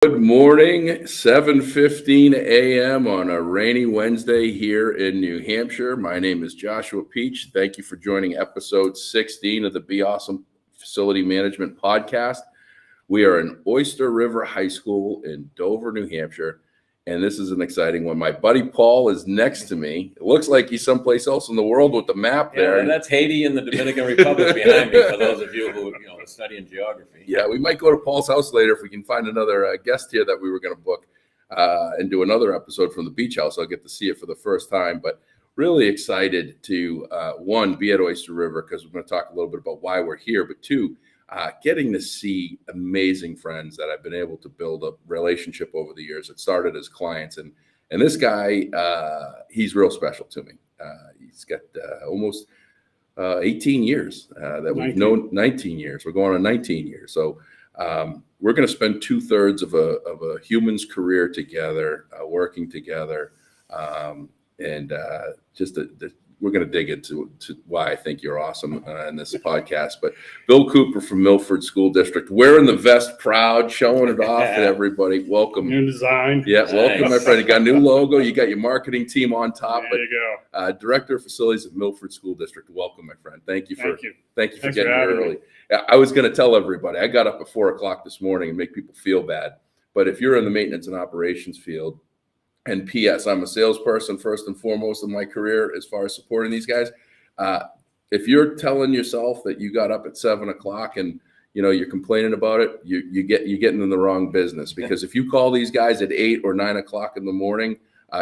Good morning, 7:15 a.m. on a rainy Wednesday here in New Hampshire. My name is Joshua Peach. Thank you for joining episode 16 of the Be Awesome Facility Management Podcast. We are in Oyster River High School in Dover, New Hampshire, and this is an exciting one. My buddy Paul is next to me. It looks like he's someplace else in the world with the map there. Yeah, that's Haiti and the Dominican Republic behind me for those of you who are studying geography. Yeah, we might go to Paul's house later if we can find another guest here that we were going to book and do another episode from the beach house. I'll get to see it for the first time, but really excited to, one, be at Oyster River because we're going to talk a little bit about why we're here, but two, getting to see amazing friends that I've been able to build a relationship over the years. It started as clients, and this guy, he's real special to me. He's got almost 18 years that we've known. 19 years. We're going on 19 years. So we're going to spend 2/3 of a human's career together, working together, and we're going to dig into why I think you're awesome in this podcast. But Bill Cooper from Milford School District, wearing the vest, proud, showing it off to everybody. Welcome. New design. Yeah, welcome, my friend. You got a new logo. You got your marketing team on top. There you go. Director of Facilities at Milford School District. Welcome, my friend. Thank you for getting here early. I was going to tell everybody, I got up at 4:00 this morning and make people feel bad. But if you're in the maintenance and operations field, and P.S., I'm a salesperson first and foremost in my career as far as supporting these guys. If you're telling yourself that you got up at 7:00 and you're complaining about it, you're getting in the wrong business, because if you call these guys at 8 or 9 o'clock in the morning,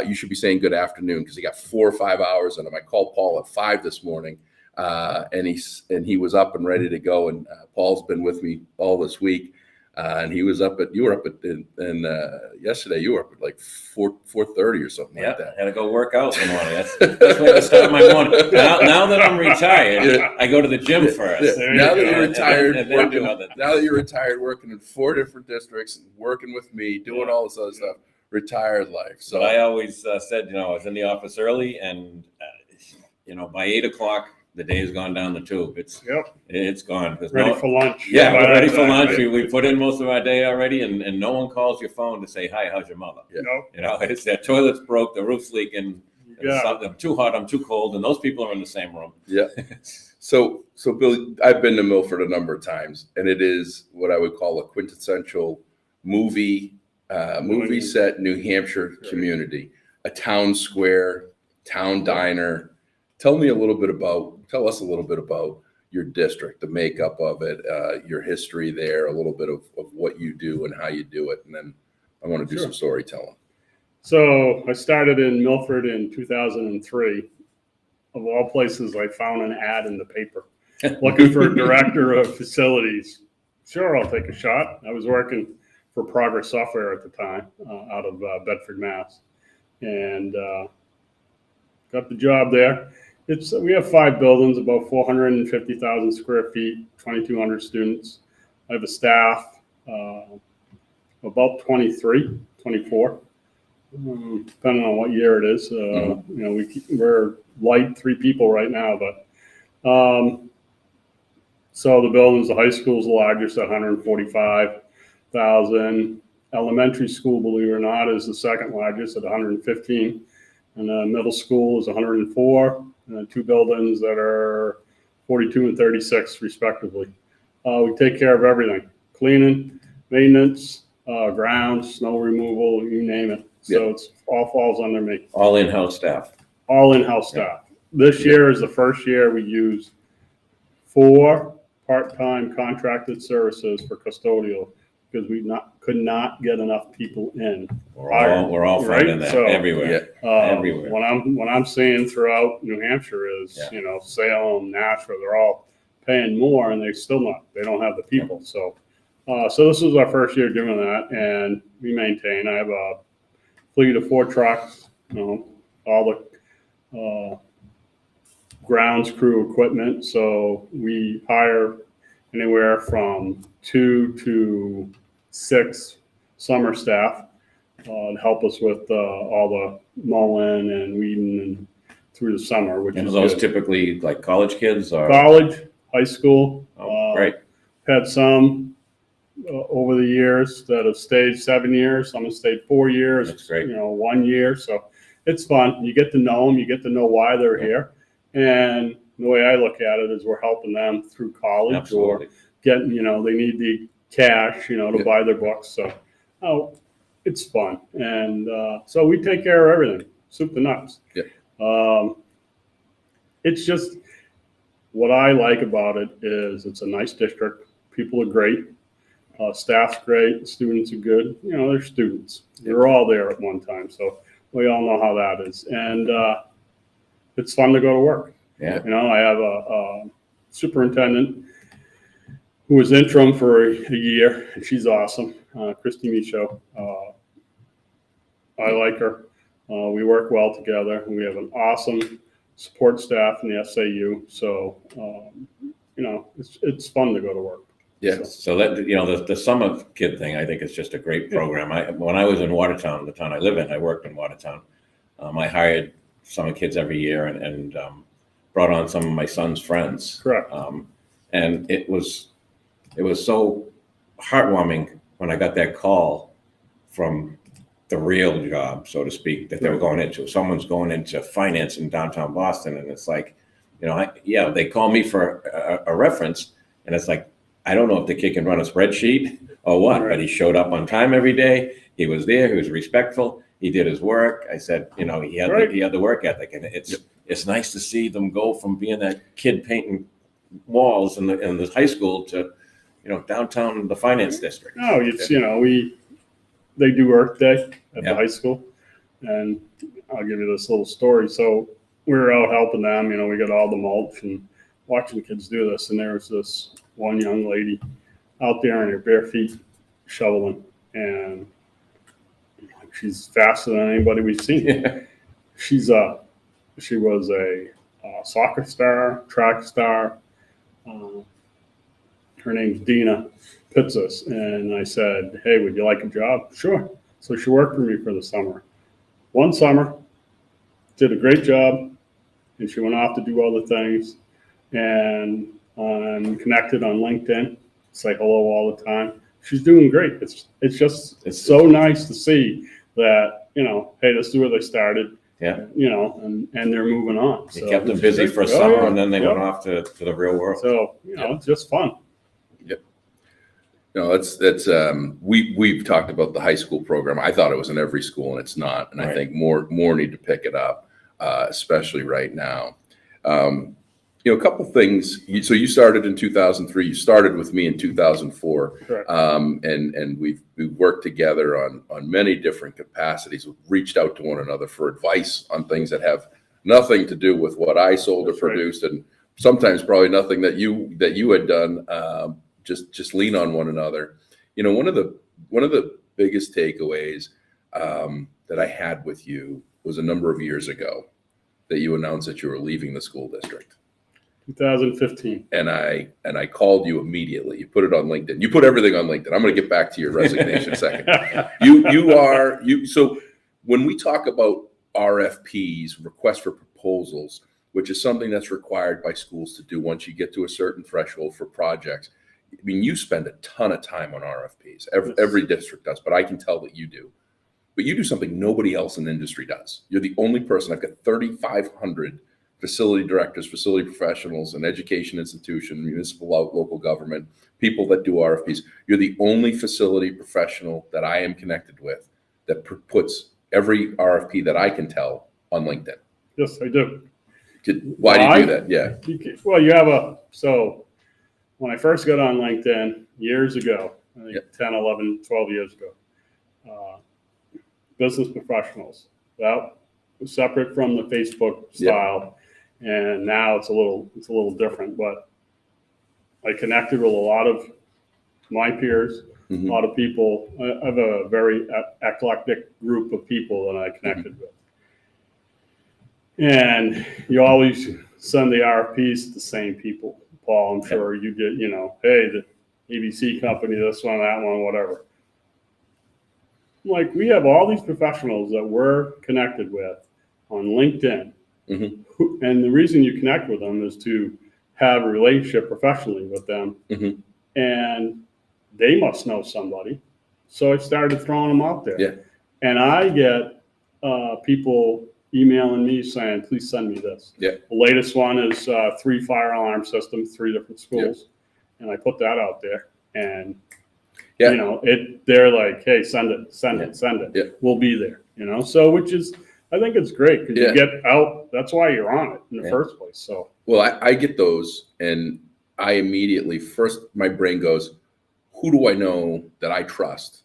you should be saying good afternoon, because you got 4 or 5 hours in them. I called Paul at 5 this morning, and he was up and ready to go. And Paul's been with me all this week. And he was you were up at yesterday, you were up at like 4:30 or something like that. I had to go work out in the morning. That's where I start my morning. Now that I'm retired, I go to the gym first. Yeah. Now that you're retired, working in 4 different districts, and working with me, doing all this other stuff, retired life. So but I always said, I was in the office early, and by 8 o'clock, the day has gone down the tube. It's gone. There's ready for lunch. Yeah, we're ready for lunch. We put in most of our day already, and no one calls your phone to say, "Hi, how's your mother?" Yeah. Nope. It's that toilet's broke, the roof's leaking. I'm too hot, I'm too cold, and those people are in the same room. Yeah. So Bill, I've been to Milford a number of times, and it is what I would call a quintessential movie set New Hampshire community, a town square, town diner. Tell us a little bit about your district, the makeup of it, your history there, a little bit of what you do and how you do it, and then I want to do some storytelling. So I started in Milford in 2003. Of all places, I found an ad in the paper looking for a director of facilities. Sure, I'll take a shot. I was working for Progress Software at the time, out of Bedford, Mass, and got the job there. We have 5 buildings, about 450,000 square feet, 2,200 students. I have a staff about 24, depending on what year it is. We're light 3 people right now, but so the buildings, the high school is the largest, 145,000. Elementary school, believe it or not, is the second largest at 115, and the middle school is 104. 2 buildings that are 42 and 36 respectively. We take care of everything: cleaning, maintenance, grounds, snow removal, you name it. So It's all falls under me. All in-house staff. This year is the first year we used 4 part-time contracted services for custodial, because we could not get enough people in. We're all finding that everywhere. Everywhere. What I'm seeing throughout New Hampshire is, Salem, Nashville, they're all paying more, and they don't have the people. So this is our first year doing that, and we maintain. I have a fleet of 4 trucks, all the grounds crew equipment. So we hire anywhere from 2 to 6 summer staff to help us with all the mowing and weeding and through the summer, which is those good. Typically like college kids or College, high school. Great. Had some over the years that have stayed 7 years. Some have stayed 4 years. That's great. 1 year. So it's fun. You get to know them. You get to know why they're here. And the way I look at it is we're helping them through college Absolutely. or getting, they need the cash, to buy their books. So, it's fun. And so we take care of everything, soup to nuts. Yeah. It's just what I like about it is it's a nice district. People are great. Staff's great. Students are good. They're students. They're all there at one time. So we all know how that is. And it's fun to go to work. Yeah. I have a superintendent who was interim for a year, and she's awesome. Christy Michaud. I like her. We work well together. We have an awesome support staff in the SAU. So, it's fun to go to work. Yeah. So that, the summer kid thing, I think is just a great program. When I was in Watertown, the town I live in, I worked in Watertown. I hired summer kids every year and brought on some of my son's friends. Correct. And it was so heartwarming when I got that call from the real job, so to speak, that they were going into. Someone's going into finance in downtown Boston, and it's like, they call me for a reference, and it's like, I don't know if the kid can run a spreadsheet or what, but he showed up on time every day. He was there. He was respectful. He did his work. I said, he had the work ethic, and it's nice to see them go from being that kid painting walls in the high school to, downtown the finance district. No, it's they do Earth Day at the high school, and I'll give you this little story. So we were out helping them. We got all the mulch and watching kids do this, and there was this one young lady out there in her bare feet shoveling, and she's faster than anybody we've seen. Yeah. She was a soccer star, track star. Her name's Dina Pizzas, and I said, "Hey, would you like a job?" Sure. So she worked for me for the summer. One summer, did a great job, and she went off to do other things. And I'm connected on LinkedIn. Say hello all the time. She's doing great. It's so nice to see that, hey, this is where they started. Yeah. And they're moving on. He kept them busy for summer, and then they went off to the real world. So, it's just fun. Yep. No, that's we've talked about the high school program. I thought it was in every school, and it's not. And I think more need to pick it up, especially right now. A couple things. So you started in 2003. You started with me in 2004. Correct. And we've worked together on many different capacities. We've reached out to one another for advice on things that have nothing to do with what I sold or produced, and sometimes probably nothing that you had done. Just lean on one another. One of the biggest takeaways that I had with you was a number of years ago that you announced that you were leaving the school district. 2015. And I called you immediately. You put it on LinkedIn. You put everything on LinkedIn. I'm going to get back to your resignation in a second. So when we talk about RFPs, requests for proposals, which is something that's required by schools to do once you get to a certain threshold for projects, you spend a ton of time on RFPs. Every district does, but I can tell that you do. But you do something nobody else in the industry does. You're the only person. I've got 3,500 facility directors, facility professionals, an education institution, municipal, local government, people that do RFPs. You're the only facility professional that I am connected with that puts every RFP that I can tell on LinkedIn. Yes, I do. Why do you do that? Yeah. Well, so when I first got on LinkedIn years ago, I think 10, 11, 12 years ago, business professionals, that was separate from the Facebook style. And now it's a little different, but I connected with a lot of my peers, a lot of people. I have a very eclectic group of people that I connected with. And you always send the RFPs to the same people. Paul, I'm sure you get, hey, the ABC company, this one, that one, whatever. Like, we have all these professionals that we're connected with on LinkedIn. And the reason you connect with them is to have a relationship professionally with them. And they must know somebody. So I started throwing them out there. Yeah. And I get people emailing me saying, please send me this. Yeah. The latest one is 3 fire alarm systems, 3 different schools. Yeah. And I put that out there. And, Yeah. you know, they're like, hey, send it. Yeah. We'll be there, you know. So, which is, I think it's great because Yeah. you get out. That's why you're on it in the first place. So, well, I get those, and I immediately, first, my brain goes, who do I know that I trust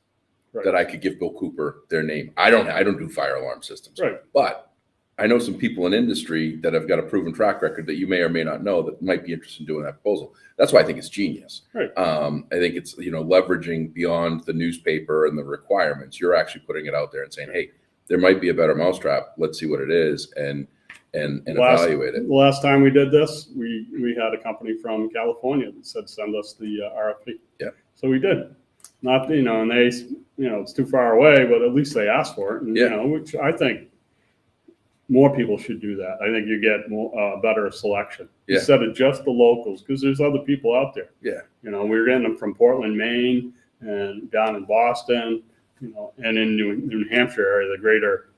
that I could give Bill Cooper their name? I don't do fire alarm systems, right. But I know some people in industry that have got a proven track record that you may or may not know that might be interested in doing that proposal. That's why I think it's genius. Right. I think it's, you know, leveraging beyond the newspaper and the requirements. You're actually putting it out there and saying, hey, there might be a better mousetrap. Let's see what it is and evaluate it. The last time we did this, we had a company from California that said, send us the RFP. Yeah. So we did. Not, you know, and they, you know, it's too far away, but at least they asked for it. And, Yeah. you know, which I think more people should do that. I think you get more, better selection instead of just the locals, because there's other people out there. Yeah. You know, we were getting them from Portland, Maine, and down in Boston, you know, and in New Hampshire area, the greater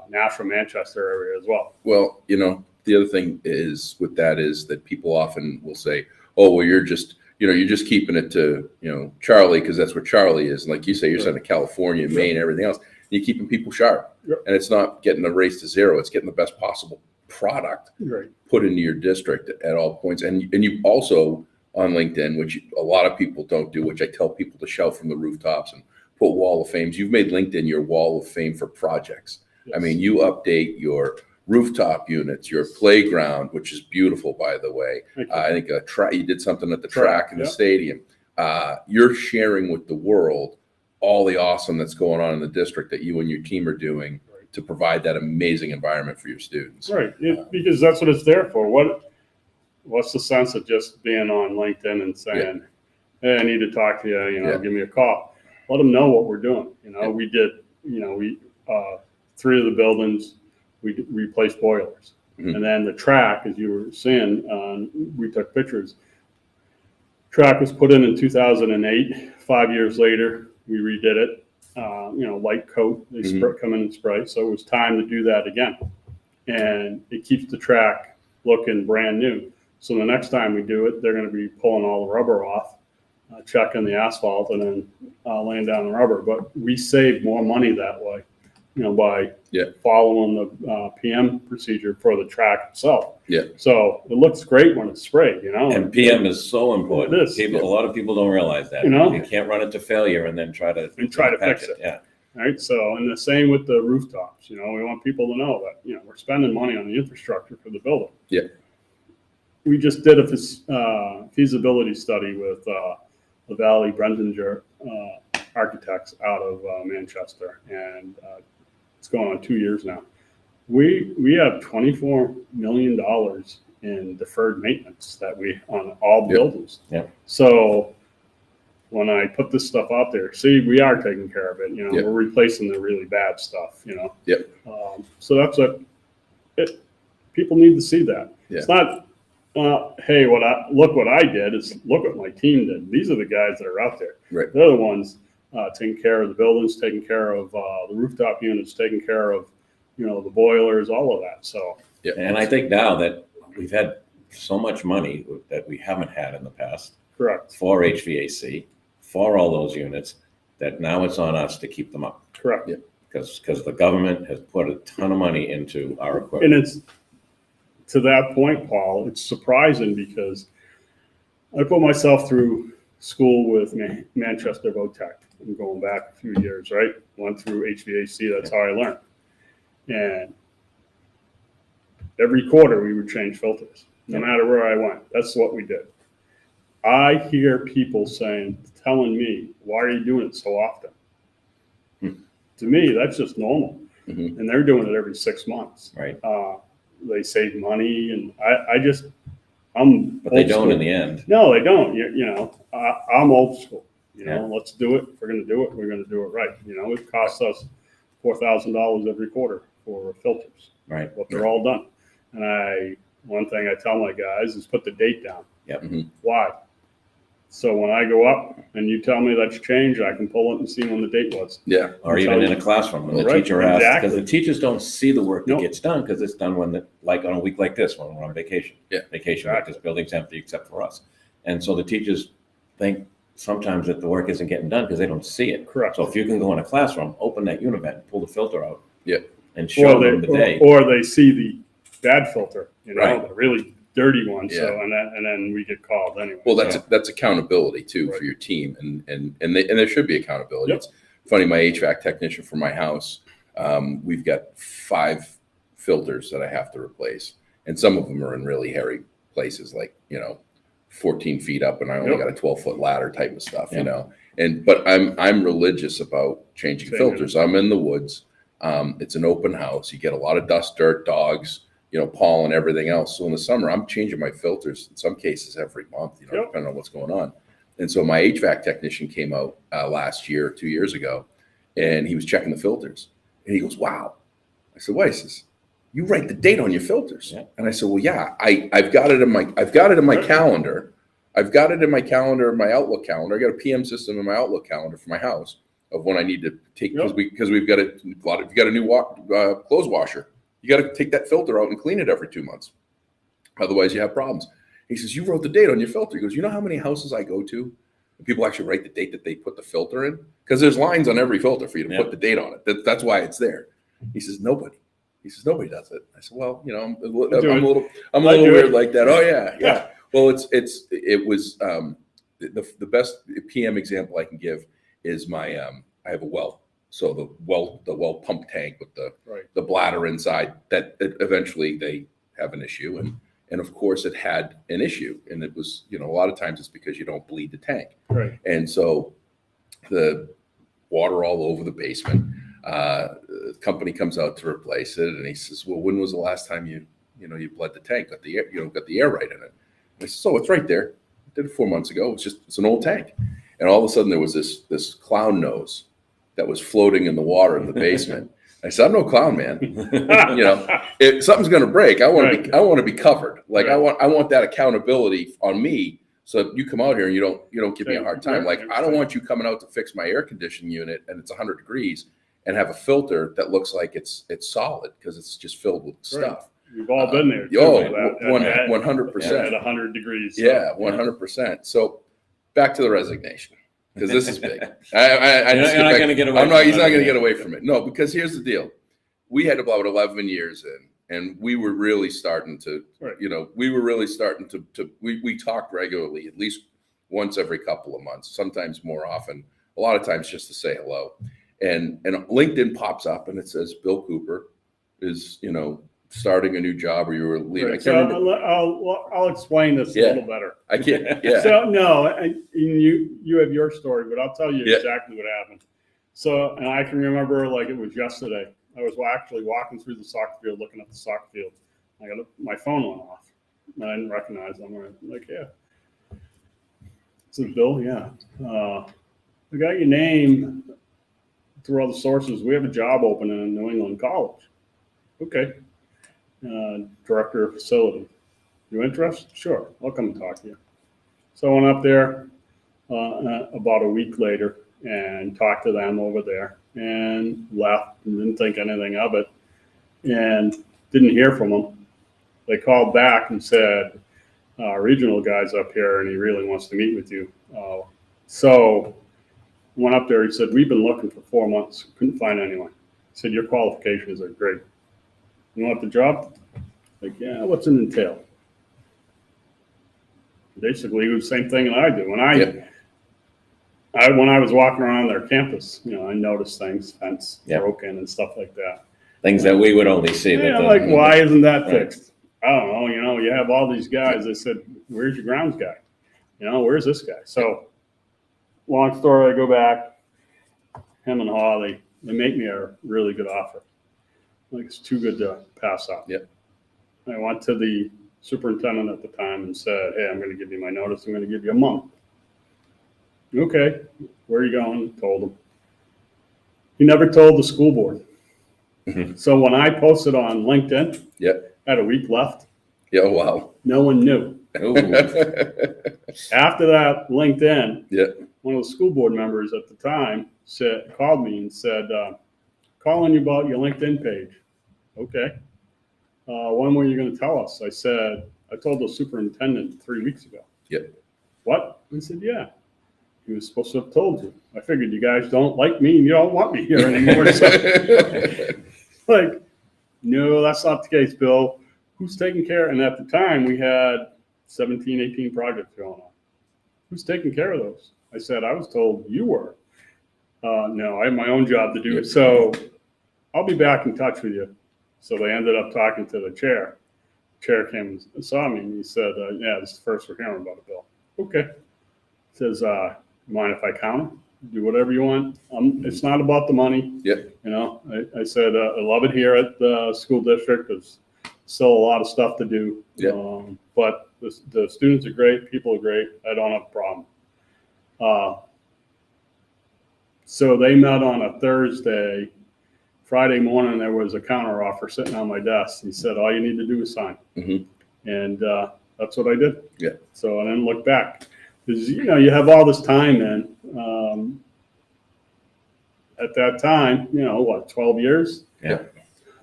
Nashville, Manchester area as well. Well, you know, the other thing is with that is that people often will say, oh, well, you're just keeping it to, you know, Charlie, because that's where Charlie is. And like you say, you're sending California, Maine, everything else. You're keeping people sharp. Yep. And it's not getting the race to zero. It's getting the best possible product put into your district at all points. And you also on LinkedIn, which a lot of people don't do, which I tell people to shout from the rooftops and put wall of fames. You've made LinkedIn your wall of fame for projects. Yes. I mean, you update your rooftop units, your playground, which is beautiful, by the way. I think you did something at the track in the stadium. You're sharing with the world all the awesome that's going on in the district that you and your team are doing to provide that amazing environment for your students. Right, because that's what it's there for. What's the sense of just being on LinkedIn and saying, hey, I need to talk to you, you know, give me a call. Let them know what we're doing. You know, we did, you know, 3 of the buildings, we replaced boilers. Mm-hmm. And then the track, as you were seeing, we took pictures. Track was put in 2008. 5 years later, we redid it. You know, light coat, they come in and spray. So it was time to do that again. And it keeps the track looking brand new. So the next time we do it, they're going to be pulling all the rubber off, checking the asphalt, and then laying down the rubber. But we save more money that way, you know, by following the PM procedure for the track itself. Yeah. So it looks great when it's sprayed, you know. And PM is so important. It is. A lot of people don't realize that. You know, you can't run it to failure and then try to fix it. Yeah. Right. So, and the same with the rooftops. You know, we want people to know that, you know, we're spending money on the infrastructure for the building. Yeah. We just did a feasibility study with the Valley Brendinger architects out of Manchester, and it's going on 2 years now. We have $24 million in deferred maintenance that we on all buildings. Yeah. So when I put this stuff out there, see, we are taking care of it. You know, we're replacing the really bad stuff. You know. Yep. So that's what people need to see that. Yeah. It's not. Hey, look what I did. It's look what my team did. These are the guys that are out there. Right. They're the ones taking care of the buildings, taking care of the rooftop units, taking care of, you know, the boilers, all of that. So. Yeah. And I think now that we've had so much money that we haven't had in the past. Correct. For HVAC, for all those units, that now it's on us to keep them up. Correct. Yeah. Because the government has put a ton of money into our equipment. And it's. To that point, Paul, it's surprising because I put myself through school with Manchester Votech. I'm going back a few years, right? Went through HVAC. That's how I learned. And every quarter we would change filters, no matter where I went. That's what we did. I hear people telling me, why are you doing it so often? To me, that's just normal. Mm-hmm. And they're doing it every 6 months. Right. They save money, and But they don't in the end. No, they don't. You know, I'm old school. You know, let's do it. If we're going to do it, we're going to do it right. You know, it costs us $4,000 every quarter for filters. Right. But they're all done. And one thing I tell my guys is put the date down. Yep. Mm-hmm. Why? So when I go up and you tell me that's changed, I can pull it and see when the date was. Yeah. Or even in a classroom when the Right, teacher asks, because exactly. the teachers don't see the work that Nope. gets done because it's done like on a week like this when we're on vacation. Yeah. Vacation week, this building's empty except for us. And so the teachers think sometimes that the work isn't getting done because they don't see it. Correct. So if you can go in a classroom, open that univent, pull the filter out. Yeah. And show Or them the day. or they see the bad filter, Right. the really dirty one. Yeah. So and then we get called anyway. Well, So, that's accountability too Right. for your team, and there should be accountability. Yep. It's funny. My HVAC technician for my house, we've got 5 filters that I have to replace, and some of them are in really hairy places, like 14 feet up, and I only Yep. got a 12-foot ladder type of stuff, Yeah. But I'm religious about changing Same filters. I'm in the woods. It's an open house. You get a lot of dust, dirt, dogs, pollen, everything else. So in the summer, I'm changing my filters in some cases every month, Yep. depending on what's going on. And so my HVAC technician came out last year, 2 years ago, and he was checking the filters. And he goes, "Wow." I said, "What?" He says, "You write the date on your filters." Yeah. And I said, "Well, yeah, I've got it in my calendar. I've got it in my calendar, my Outlook calendar. I got a PM system in my Outlook calendar for my house of when I need to take because we've got you got a new clothes washer. You got to take that filter out and clean it every 2 months. Otherwise, you have problems." He says, "You wrote the date on your filter." He goes, "You know how many houses I go to? And people actually write the date that they put the filter in? Because there's lines on every filter for you to put the date on it. That's why it's there." He says, "Nobody." He says, "Nobody does it." I said, "Well, I'm a little weird like that." "Oh yeah." Well, it was the best PM example I can give is I have a well. So the well pump tank with the bladder inside that eventually they have an issue, and of course it had an issue, and it was a lot of times it's because you don't bleed the tank, Right. and so the water all over the basement. The company comes out to replace it, and he says, "Well, when was the last time you bled the tank, got the air, got the air right in it?" And I said, "So it's right there. I did it 4 months ago. It's an old tank." And all of a sudden there was this clown nose that was floating in the water in the basement. I said, "I'm no clown, man. If something's going to break, I want to be covered. Like I want that accountability on me. So you come out here and you don't give me a hard time. Like I don't want you coming out to fix my air conditioning unit and it's 100 degrees and have a filter that looks like it's solid because it's just filled with stuff." We've all been there. Too, 100%. At 100 degrees. So, Yeah, 100%. So back to the resignation, because this is big. You're not going to get away. He's not going to get away from it. No, because here's the deal: we had about 11 years in, and we were really starting to, we talked regularly, at least once every couple of months, sometimes more often. A lot of times just to say hello, and LinkedIn pops up and it says Bill Cooper is starting a new job, or you were leaving. Right. So I'll explain this a little better. I can't. Yeah. So no, you have your story, but I'll tell you exactly what happened. So, and I can remember like it was yesterday. I was actually walking through the soccer field, looking at the soccer field. My phone went off, and I didn't recognize them. I'm like, "Yeah, this is Bill. Yeah, I got your name through all the sources. We have a job opening in New England College." "Okay. Director of facility. You interested?" "Sure, I'll come and talk to you." So I went up there about a week later and talked to them over there and left and didn't think anything of it and didn't hear from them. They called back and said, "Our regional guy's up here and he really wants to meet with you." So went up there. He said, "We've been looking for 4 months. Couldn't find anyone." He said, "Your qualifications are great. You want the job?" Like, "Yeah, what's it entail?" Basically, the same thing that I do. When I was walking around their campus, I noticed things, fence broken and stuff like that. Things that we would only see. Why isn't that fixed? I don't know. You have all these guys. They said, "Where's your grounds guy? Where's this guy?" So, long story, I go back. Him and Holly, they make me a really good offer. Like it's too good to pass up. Yep. I went to the superintendent at the time and said, "Hey, I'm going to give you my notice. I'm going to give you a month." "Okay, where are you going?" Told him. He never told the school board. Mm-hmm. So when I posted on LinkedIn, Yep. I had a week left. Yeah. Oh, wow. No one knew. Ooh. After that LinkedIn, Yeah. one of the school board members at the time called me and said, calling you about your LinkedIn page. Okay. When were you going to tell us? I said, I told the superintendent 3 weeks ago. Yep. What? I said, yeah. He was supposed to have told you. I figured you guys don't like me and you don't want me here anymore. So, like, no, that's not the case, Bill. Who's taking care? And at the time, we had 17, 18 projects going on. Who's taking care of those? I said, I was told you were. No, I have my own job to do. So I'll be back in touch with you. So they ended up talking to the chair. The chair came and saw me and he said, yeah, this is the first we're hearing about it, Bill. Okay. Says, mind if I count? Do whatever you want. It's not about the money. Yep. You know, I said, I love it here at the school district. There's still a lot of stuff to do. Yep. But the students are great. People are great. I don't have a problem. So they met on a Thursday. Friday morning, there was a counter offer sitting on my desk. He said, all you need to do is sign. Mm-hmm. And that's what I did. Yeah. So I didn't look back. Because, you know, you have all this time in. At that time, you know, what, 12 years? Yeah.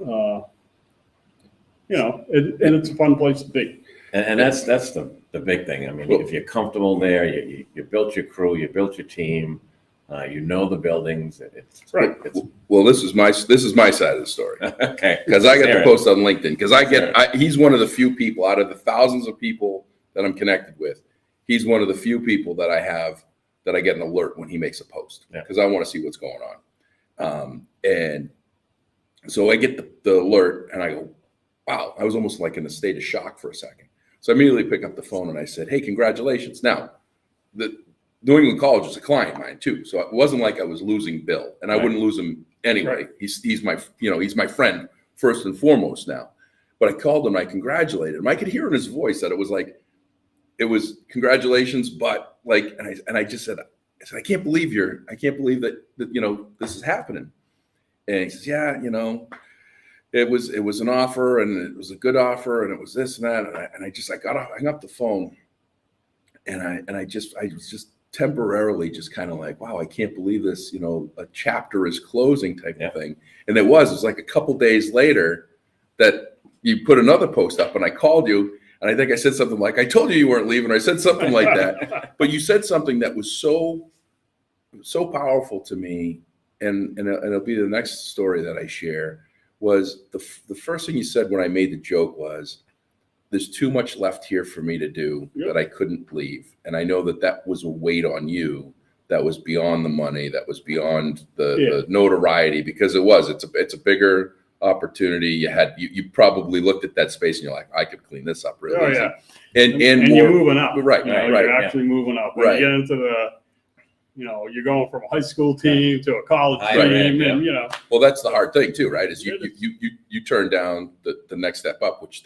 You know, and it's a fun place to be. And that's the big thing. I mean, if you're comfortable there, you built your crew, you built your team, you know the buildings. It's Right. Well, this is my side of the story. Okay. Because I got Fair the post on LinkedIn. Because he's one of the few people out of the thousands of people that I'm connected with. He's one of the few people that I have that I get an alert when he makes a post because I want to see what's going on. And so I get the alert and I go, wow, I was almost like in a state of shock for a second. So I immediately pick up the phone and I said, hey, congratulations. Now, the New England College is a client of mine too. So it wasn't like I was losing Bill and I wouldn't lose him anyway. Right. He's my friend first and foremost now. But I called him and I congratulated him. I could hear in his voice that it was congratulations, but like, and I just said, I can't believe that you know, this is happening. And he says, yeah, you know, it was an offer and it was a good offer and it was this and that. And I hung up the phone and I was just temporarily just kind of like, wow, I can't believe this, you know, a chapter is closing type of thing. And it was like a couple days later that you put another post up and I called you. And I think I said something like, I told you weren't leaving, or I said something like that. But you said something that was so powerful to me, and it'll be the next story that I share, was the first thing you said when I made the joke was, there's too much left here for me to do that I couldn't leave. And I know that was a weight on you that was beyond the money, that was beyond the notoriety, because it's a bigger opportunity. You probably looked at that space and you're like, I could clean this up really easy. Yeah. And you're moving up. Right. You know, Right. You're actually moving up. When you get into you're going from a high school team to a college team, and you know. Well, that's the hard thing too, right? Is you turn down the next step up, which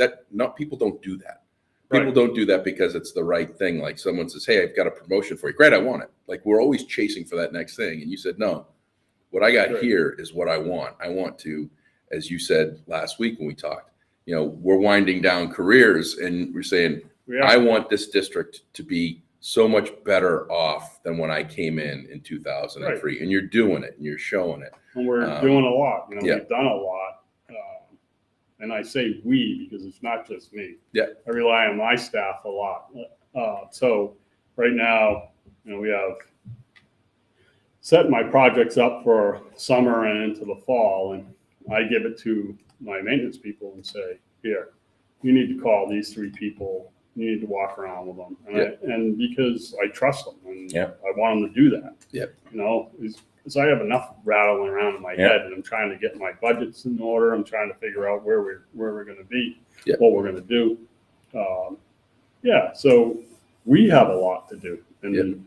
people don't do that. People don't do that because it's the right thing. Like someone says, hey, I've got a promotion for you. Great, I want it. Like we're always chasing for that next thing. And you said, no, what I got here is what I want. I want to, as you said last week when we talked, you know, we're winding down careers and we're saying, I want this district to be so much better off than when I came in 2003. Right. And you're doing it and you're showing it. And we're doing a lot. You know, we've done a lot. And I say we because it's not just me. Yeah. I rely on my staff a lot. So right now, you know, we have set my projects up for summer and into the fall, and I give it to my maintenance people and say, here, you need to call these 3 people. You need to walk around with them. And because I trust them and I want them to do that. Yeah. You know, because I have enough rattling around in my head and I'm trying to get my budgets in order. I'm trying to figure out where we're going to be, what we're going to do. So we have a lot to do. And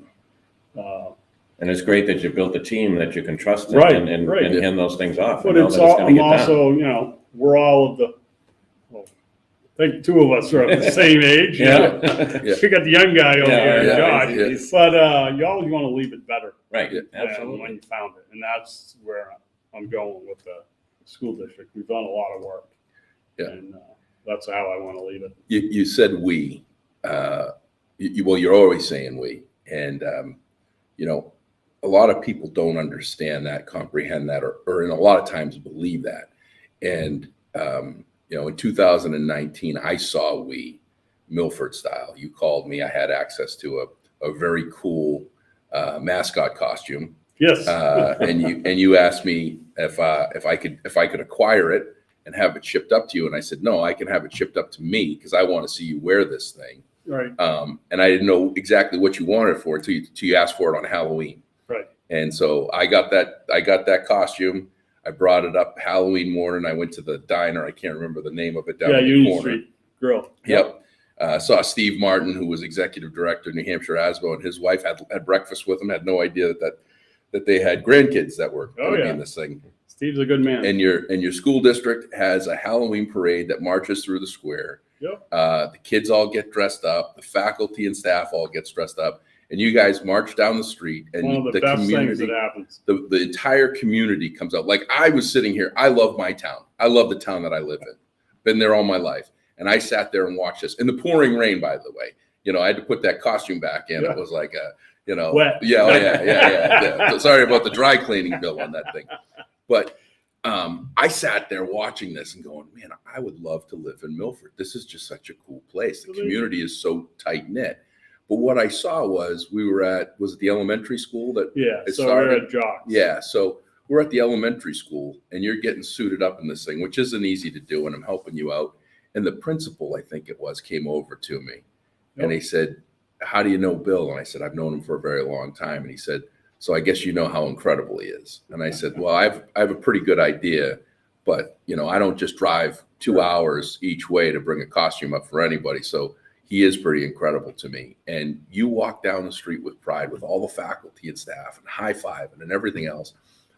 and it's great that you built a team that you can trust and hand those things off. But it's also, you know, we're all of the, I think 2 of us are of the same age. We got the young guy over here, Josh. But you always want to leave it better. Right. Absolutely. When you found it. And that's where I'm going with the school district. We've done a lot of work. Yeah. And that's how I want to leave it. You said we. well, you're always saying we, and a lot of people don't understand that, comprehend that, or in a lot of times believe that. And in 2019, I saw we Milford style. You called me. I had access to a very cool mascot costume. Yes. And you asked me if I could acquire it and have it shipped up to you, and I said no, I can have it shipped up to me because I want to see you wear this thing. Right. And I didn't know exactly what you wanted it for until you asked for it on Halloween. Right. And so I got that costume. I brought it up Halloween morning. I went to the diner. I can't remember the name of it down in the Union corner. Street Grill. Yep. Saw Steve Martin, who was executive director of New Hampshire ASBO, and his wife had breakfast with him. Had no idea that they had grandkids that were going to be in this thing. Steve's a good man. And your school district has a Halloween parade that marches through the square. Yep. The kids all get dressed up. The faculty and staff all get dressed up. And you guys march down the street. And one of the best things that happens. The entire community comes out. Like I was sitting here. I love my town. I love the town that I live in. Been there all my life. And I sat there and watched this in the pouring rain, by the way. I had to put that costume back in. Yeah. It was like wet. Yeah. Sorry about the dry cleaning bill on that thing. But I sat there watching this and going, man, I would love to live in Milford. This is just such a cool place. The community is so tight knit. But what I saw was was it the elementary school that it started? We're at Jocks. Yeah. So we're at the elementary school and you're getting suited up in this thing, which isn't easy to do. And I'm helping you out. And the principal, I think it was, came over to me and he said, how do you know Bill? And I said, I've known him for a very long time. And he said, so I guess you know how incredible he is. And I said, well, I have a pretty good idea, but I don't just drive 2 hours each way to bring a costume up for anybody. So he is pretty incredible to me. And you walk down the street with pride with all the faculty and staff and high-fiving and everything else.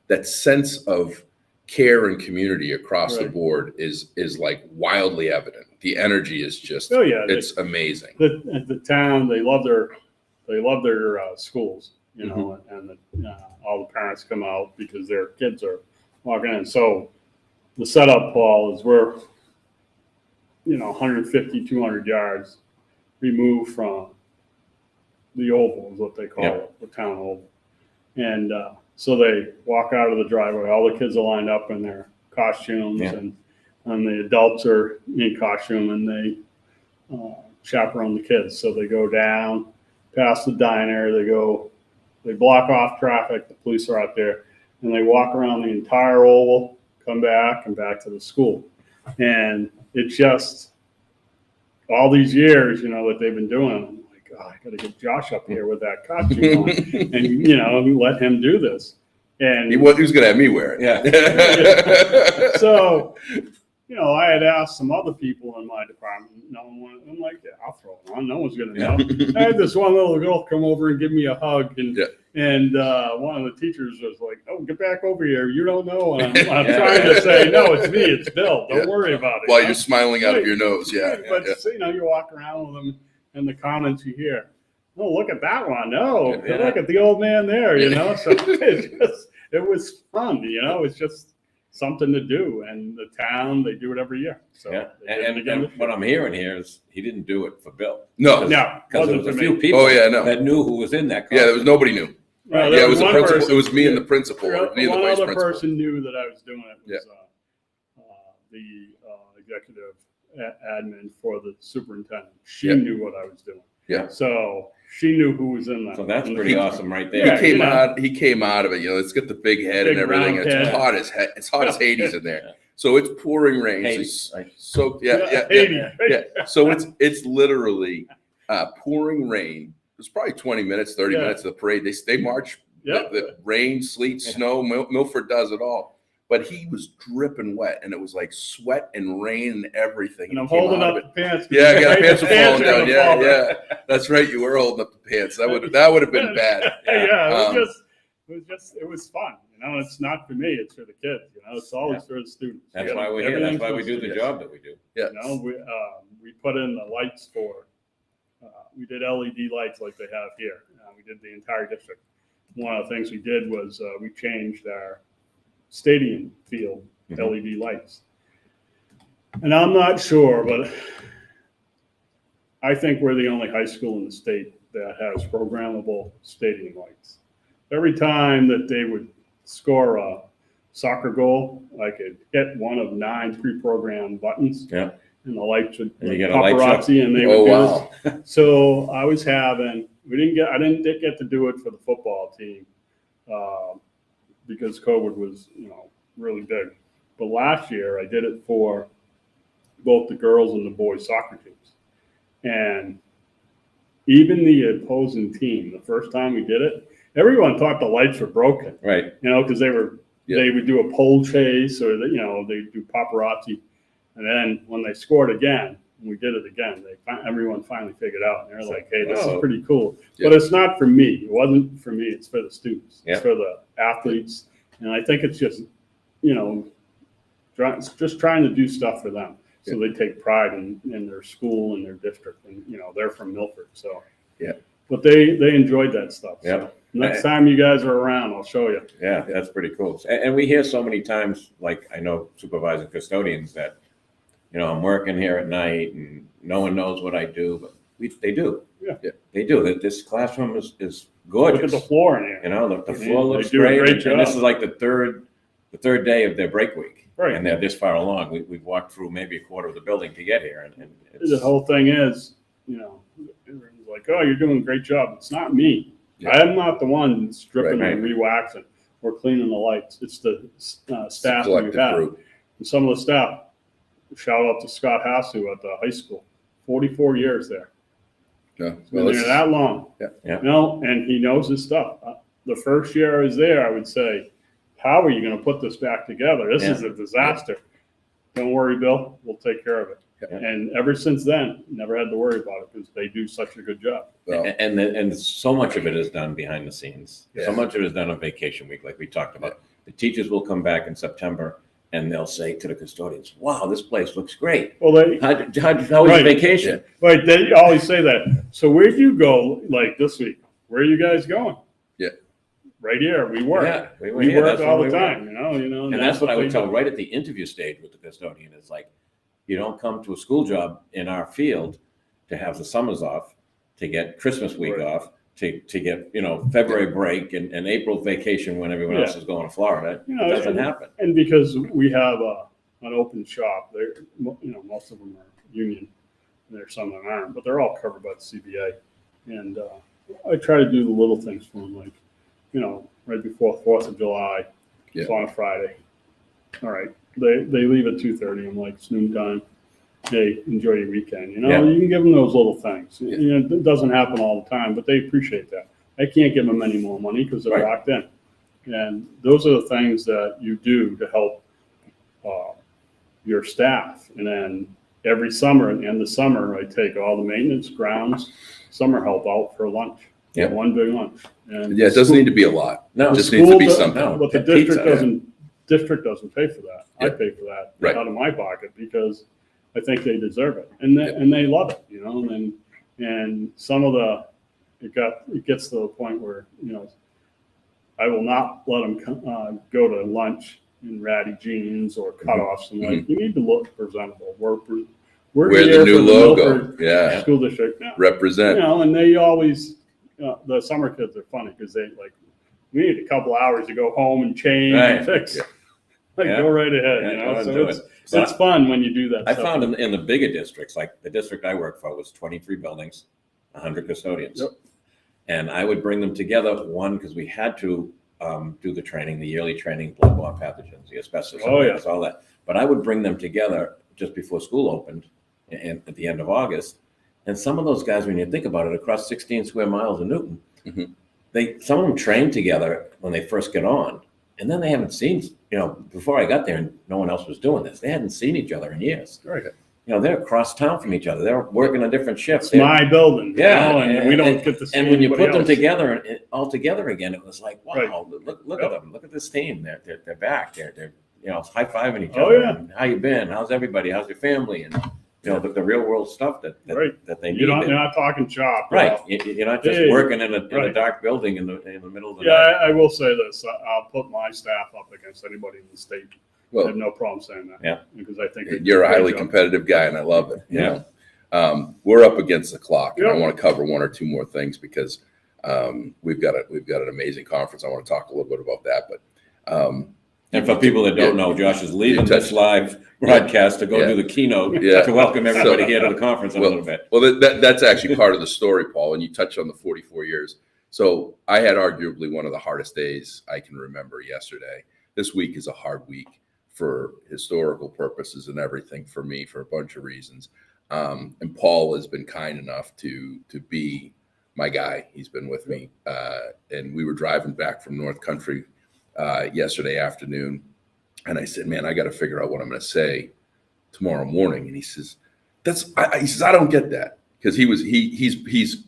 That sense of care and community across the board is like wildly evident. The energy is just it's amazing. The town, they love their schools, and all the parents come out because their kids are walking in. So the setup, Paul, is we're 150, 200 yards removed from the oval is what they call it, the town oval. And so they walk out of the driveway. All the kids are lined up in their costumes, and the adults are in costume, and they chaperone the kids. So they go down past the diner. They block off traffic. The police are out there, and they walk around the entire oval, come back, and back to the school. And it's just all these years, that they've been doing. I'm like, oh, I got to get Josh up here with that costume on, and let him do this. And he was going to have me wear it. Yeah. So, I had asked some other people in my department. No one. I'm like, yeah, I'll throw it on. No one's going to know. I had this one little girl come over and give me a hug, and one of the teachers was like, "Oh, get back over here. You don't know." And I'm trying to say, "No, it's me. It's Bill. Don't worry about it." While you're smiling out of your nose, But you walk around with them, and the comments you hear, "Oh, look at that one. Oh, look at the old man there." So it was fun. It's just something to do, and the town, they do it every year. So and what I'm hearing here is he didn't do it for Bill. No, because there was a few people that knew who was in that car. Yeah, there was nobody knew. Well, it was the principal. It was me and the principal. One other person knew that I was doing it. Was the executive admin for the superintendent. She knew what I was doing. Yeah. So she knew who was in that. So that's pretty awesome right there. He came out of it. It's got the big head and everything. It's hot as Hades in there. So it's pouring rain. Hades. So So it's literally pouring rain. It's probably 20 minutes, 30 minutes of the parade. They march. The rain, sleet, snow. Milford does it all. But he was dripping wet, and it was like sweat and rain and everything. And I'm holding up the pants. Yeah, the pants were falling down. Yeah. That's right. You were holding up the pants. That would have been bad. It was fun. It's not for me. It's for the kids. It's always for the students. That's why we're here. That's why we do the job that we do. Yeah. We put in the lights for. We did LED lights like they have here. We did the entire district. One of the things we did was we changed our stadium field LED lights. And I'm not sure, but I think we're the only high school in the state that has programmable stadium lights. Every time that they would score a soccer goal, I could hit one of 9 pre-programmed buttons. Yeah. And the lights would And you get a light paparazzi, and they Oh, would do wow. this. So I was having. I didn't get to do it for the football team because COVID was, really big. But last year I did it for both the girls and the boys soccer teams, and even the opposing team. The first time we did it, everyone thought the lights were broken, Right. because they would do a pole chase, or they do paparazzi, and then when they scored again, and we did it again, everyone finally figured out, and they're like, "Hey, this is pretty cool." Yeah. But it's not for me. It wasn't for me. It's for the students. Yeah. It's for the athletes, and I think it's just just trying to do stuff for them, so they take pride in their school and their district, and they're from Milford, so Yeah. But they enjoyed that stuff. Yeah. So next time you guys are around, I'll show you. Yeah, that's pretty cool. And we hear so many times, like I know supervising custodians that, I'm working here at night and no one knows what I do, but they do. Yeah. They do. This classroom is Look gorgeous. at the floor in here. The floor looks They do a great. great And this job. is like the third day of their break week. Right. And they're this far along. We've walked through maybe a quarter of the building to get here. And The whole thing is, everyone's like, "Oh, you're doing a great job." It's not me. Yeah. I'm not the one stripping Right. and re-waxing or cleaning the lights. It's the staff we Collective have. group. And some of the staff, shout out to Scott Hassoo at the high school, 44 years there. Yeah. He's been there that long. Yeah. And he knows his stuff. The first year I was there, I would say, "How are you going to put this back together? This is a disaster." "Don't worry, Bill. We'll take care of it." Yeah. And ever since then, never had to worry about it because they do such a good job. Well, And so much of it is done behind the scenes. Yeah. So much of it is done on vacation week, like we talked about. The teachers will come back in September and they'll say to the custodians, "Wow, this place looks great. Well, How was your Right. vacation?" right, they always say that. "So where'd you go like this week? Where are you guys going?" Yeah. "Right here. We work. Yeah, we were We here. work That's all when the we were. time, And that's what I would they tell do. right at the interview stage with the custodian. It's like, you don't come to a school job in our field to have the summers off, to get Christmas week Right. off, to get, February break and April vacation when everyone else is going to Florida. It doesn't happen. And because we have an open shop, most of them are union. There's some that aren't, but they're all covered by the CBA. And I try to do the little things for them, like, right before 4th of July, it's on a Friday. All right, they leave at 2:30. I'm like, "It's noon time. Hey, enjoy your weekend." You can give them those little things. It doesn't happen all the time, but they appreciate that. I can't give them any more money because they're Right. locked in. And those are the things that you do to help your staff. And then every summer, at the end of summer, I take all the maintenance, grounds, summer help out for lunch. Yeah. One big lunch. And yeah, it doesn't need to be a lot. No, It the just needs to be school something. no. But the Pizza, district doesn't pay for that. I Yeah. pay for that Right. out of my pocket because I think they deserve it, and they love it, And some of it gets to the point where I will not let them go to lunch in ratty jeans or cutoffs. And like, you need to look presentable. We're Wear here the new for the logo. Milford Yeah. School district now. Represent. And they always, the summer kids are funny because they like, we need a couple hours to go home and change and Right. fix. Yeah. Like, Yeah. go right ahead, Yeah, go ahead So and do it's fun when you do that. I stuff. found in the bigger districts, like the district I work for was 23 buildings, 100 custodians. Yep. And I would bring them together, one, because we had to do the training, the yearly training, bloodborne pathogens, the asbestos, Oh, yeah. all that. But I would bring them together just before school opened and at the end of August. And some of those guys, when you think about it, across 16 square miles of Newton, some of them trained together when they first get on. And then they haven't seen, before I got there and no one else was doing this, they hadn't seen each other in years. Right. They're across town from each other. They're working on different shifts. It's my building, Yeah, and we don't get to see And when you anybody put them else. together and all together again, it was like, wow, Right. look at them. Look at this team. They're back. They're high-fiving each Oh, other. yeah. And how you been? How's everybody? How's your family? And the real world stuff that Right. they need. You're not talking shop. Right. You're not just Hey, working in a right. dark building in the middle of the Yeah, night. I will say this. I'll put my staff up against anybody in the state. I Well, have no problem saying that. Yeah. Because I think you're a they do highly great job. competitive guy, and I love it. Yeah. We're up against the clock, and I Yep. want to cover one or two more things because we've got an amazing conference. I want to talk a little bit about that, but And for people that don't know, Josh is leaving this live broadcast to go do the keynote to welcome everybody here to the conference in a little bit. Well, that's actually part of the story, Paul, and you touched on the 44 years. So I had arguably one of the hardest days I can remember yesterday. This week is a hard week for historical purposes and everything for me for a bunch of reasons. And Paul has been kind enough to be my guy. He's been with me. And we were driving back from North Country yesterday afternoon. And I said, man, I got to figure out what I'm going to say tomorrow morning. And he says, he says, I don't get that. Because he's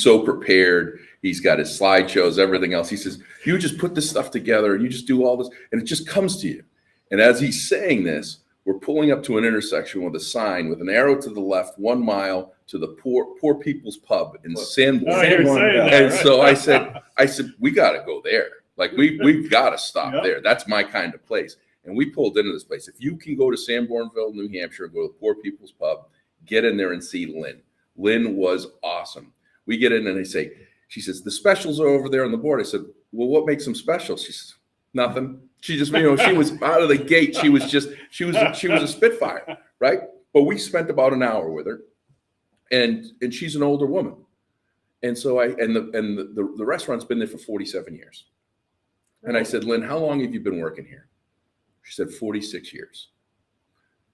so prepared. He's got his slideshows, everything else. He says, you just put this stuff together and you just do all this and it just comes to you. And as he's saying this, we're pulling up to an intersection with a sign with an arrow to the left, 1 mile to the poor people's pub in Sanborn. And so I said, we got to go there. Like we've got to stop there. That's my kind of place. And we pulled into this place. If you can go to Sanbornville, New Hampshire, go to the Poor People's Pub, get in there and see Lynn. Lynn was awesome. We get in and she says, the specials are over there on the board. I said, well, what makes them special? She says, nothing. She just, she was out of the gate. She was a spitfire, right? But we spent about an hour with her, and she's an older woman. And so the restaurant's been there for 47 years. And I said, Lynn, how long have you been working here? She said, 46 years.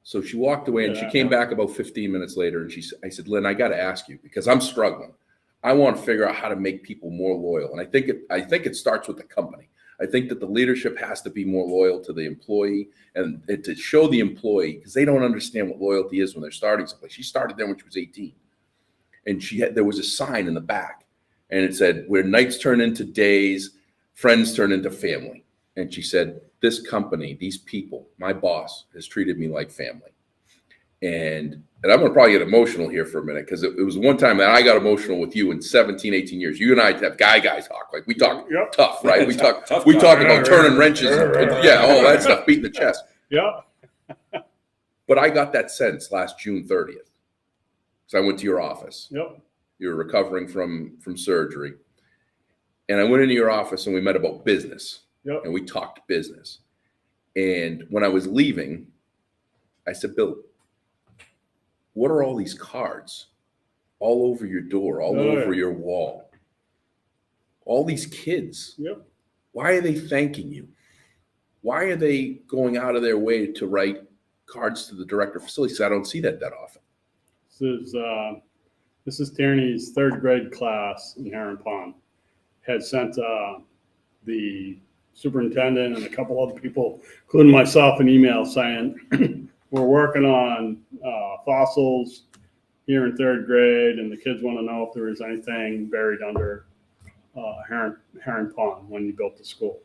So she walked away and she came back about 15 minutes later. And I said, Lynn, I got to ask you because I'm struggling. I want to figure out how to make people more loyal. And I think it starts with the company. I think that the leadership has to be more loyal to the employee and to show the employee because they don't understand what loyalty is when they're starting someplace. She started there when she was 18. And there was a sign in the back and it said, where nights turn into days, friends turn into family. And she said, this company, these people, my boss has treated me like family. And I'm going to probably get emotional here for a minute because it was one time that I got emotional with you in 17, 18 years. You and I have guy talk. Like we talk tough, right? We talk about turning wrenches and all that stuff, beating the chest. Yeah. But I got that sense last June 30th. So I went to your office. Yep. You were recovering from surgery. And I went into your office and we met about business. Yep. And we talked business. And when I was leaving, I said, Bill, what are all these cards all over your door, all over your wall? All these kids. Yep. Why are they thanking you? Why are they going out of their way to write cards to the director of facilities? I don't see that often. This is Tierney's third grade class in Heron Pond. Had sent the superintendent and a couple other people, including myself, an email saying, we're working on fossils here in third grade, and the kids want to know if there is anything buried under Heron Pond when you built the school.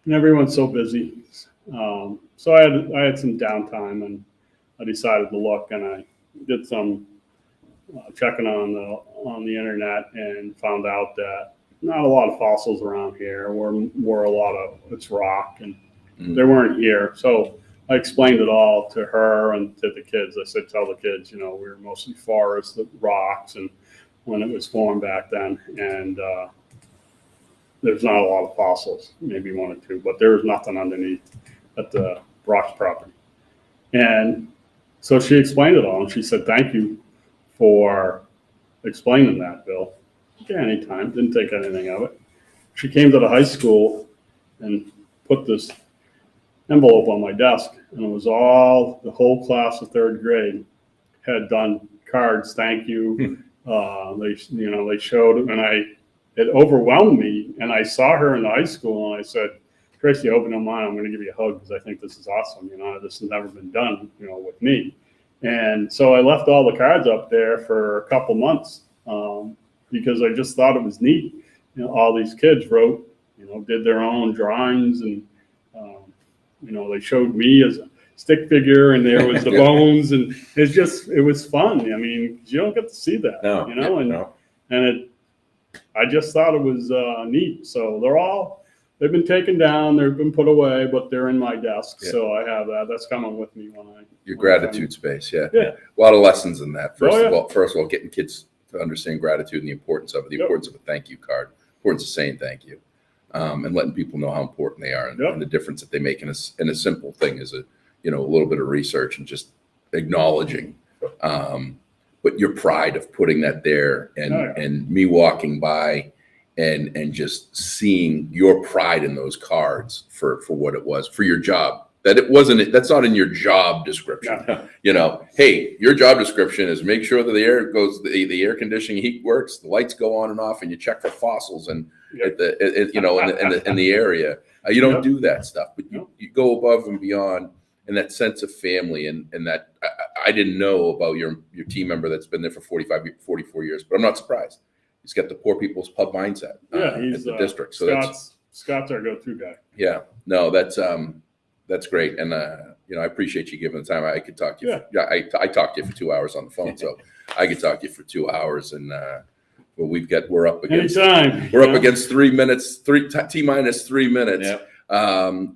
And everyone's so busy. So I had some downtime, and I decided to look, and I did some checking on the internet and found out that not a lot of fossils around here. Were a lot of it's rock, and they weren't here. So I explained it all to her and to the kids. I said, tell the kids, we were mostly forests, rocks, and when it was formed back then, and there's not a lot of fossils, maybe one or two, but there was nothing underneath at the Brock's property. And so she explained it all, and she said, thank you for explaining that, Bill. Yeah, anytime. Didn't think anything of it. She came to the high school and put this envelope on my desk, and it was the whole class of third grade had done cards, thank you. They showed, and it overwhelmed me. And I saw her in the high school, and I said, Tracy, I hope you don't mind. I'm going to give you a hug because I think this is awesome. This has never been done, with me. And so I left all the cards up there for a couple months because I just thought it was neat. All these kids wrote, did their own drawings, and they showed me as a stick figure, and there was the bones, and it was fun. I mean, you don't get to see that, I just thought it was neat. So they're all They've been taken down, they've been put away, but they're in my desk. Yeah. So I have that. That's coming with me when I. Your when I gratitude space, yeah. Yeah. A lot of lessons in that. First Oh, yeah. of all, getting kids to understand gratitude and the importance of it, the Yep. importance of a thank you card, importance of saying thank you, and letting people know how important they are and, Yep. and the difference that they make in a simple thing is a little bit of research and just acknowledging. But your pride of putting that there and Oh, yeah. and me walking by and just seeing your pride in those cards for what it was for your job. That's not in your job description. No. Hey, your job description is make sure that the air goes, the air conditioning heat works, the lights go on and off, and you check for fossils and Yep. in the area. You don't Yep. do that stuff, but you go above and beyond, and that sense of family and that I didn't know about your team member that's been there for 44 years, but I'm not surprised. He's got the poor people's pub mindset He's at the district. So Scott's our go-to guy. yeah, no, that's great. And, I appreciate you giving the time. I could talk to you. I talked to you for 2 hours on the phone, so I could talk to you for 2 hours. And we're up against Anytime. we're up against 3 minutes, T-minus 3 minutes. Yep.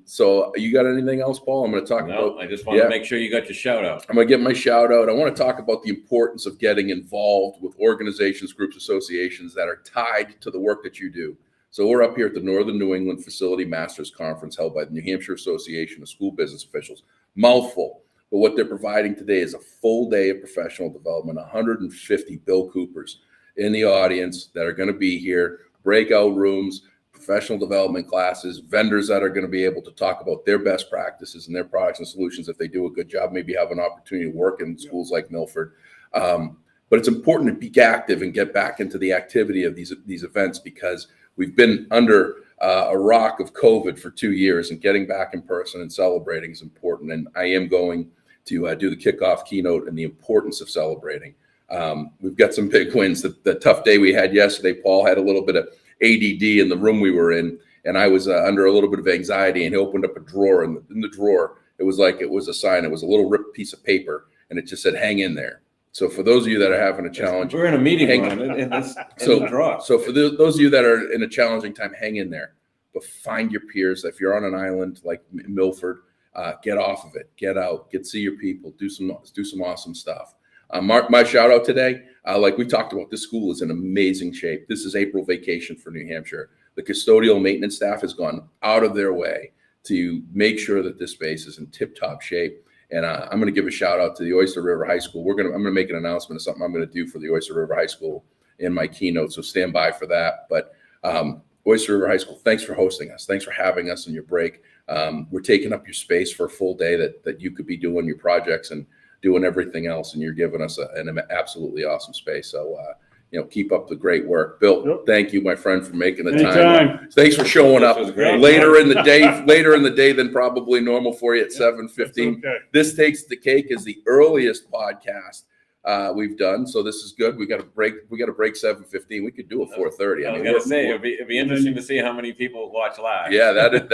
So you got anything else, Paul? I'm going to talk about. I just want to make sure you got your shout out. I'm going to get my shout out. I want to talk about the importance of getting involved with organizations, groups, associations that are tied to the work that you do. So we're up here at the Northern New England Facility Masters Conference held by the New Hampshire Association of School Business Officials. Mouthful. But what they're providing today is a full day of professional development, 150 Bill Coopers in the audience that are going to be here, breakout rooms, professional development classes, vendors that are going to be able to talk about their best practices and their products and solutions if they do a good job, maybe have an opportunity to work in schools like Milford. But it's important to be active and get back into the activity of these events because we've been under a rock of COVID for 2 years, and getting back in person and celebrating is important. And I am going to do the kickoff keynote and the importance of celebrating. We've got some big wins. The tough day we had yesterday, Paul had a little bit of ADD in the room we were in, and I was under a little bit of anxiety, and he opened up a drawer, and in the drawer, it was a sign. It was a little ripped piece of paper, and it just said, hang in there. So for those of you that are having a challenge, We're in a meeting room in the draw. so for those of you that are in a challenging time, hang in there, but find your peers. If you're on an island like Milford, get off of it, get out, see your people, do some awesome stuff. My shout out today, like we talked about, this school is in amazing shape. This is April vacation for New Hampshire. The custodial maintenance staff has gone out of their way to make sure that this space is in tip-top shape. And I'm going to give a shout out to the Oyster River High School. I'm going to make an announcement of something I'm going to do for the Oyster River High School in my keynote. So stand by for that. But Oyster River High School, thanks for hosting us. Thanks for having us in your break. We're taking up your space for a full day that you could be doing your projects and doing everything else. And you're giving us an absolutely awesome space. So, keep up the great work. Bill, Thank you, my friend, for making the time. Thanks for showing up later in the day than probably normal for you at 7:15. Okay. This Takes the Cake is the earliest podcast we've done, so this is good. We got to break 7:15. We could do a 4:30. I was going to say it'd be interesting to see how many people watch live. Yeah, that'd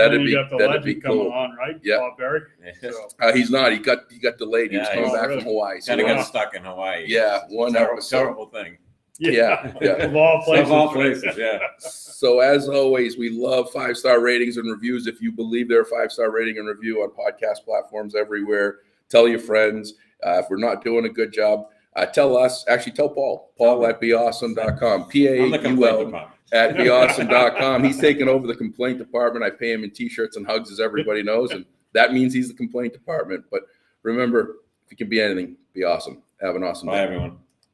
be coming cool. on, right? Yeah. Bob Berry. So, He's not. He got delayed. He was coming back from Hawaii. So Kind of got stuck in Hawaii. Yeah, one terrible thing. Yeah. Of all places. Yeah. So as always, we love 5-star ratings and reviews. If you believe there are 5-star rating and review on podcast platforms everywhere, tell your friends. If we're not doing a good job, tell us. Actually, tell Paul at beawesome.com. PAUL at beawesome.com. He's taking over the complaint department. I pay him in T-shirts and hugs, as everybody knows, and that means he's the complaint department. But remember, if you can be anything, be awesome. Have an awesome day. Bye, everyone.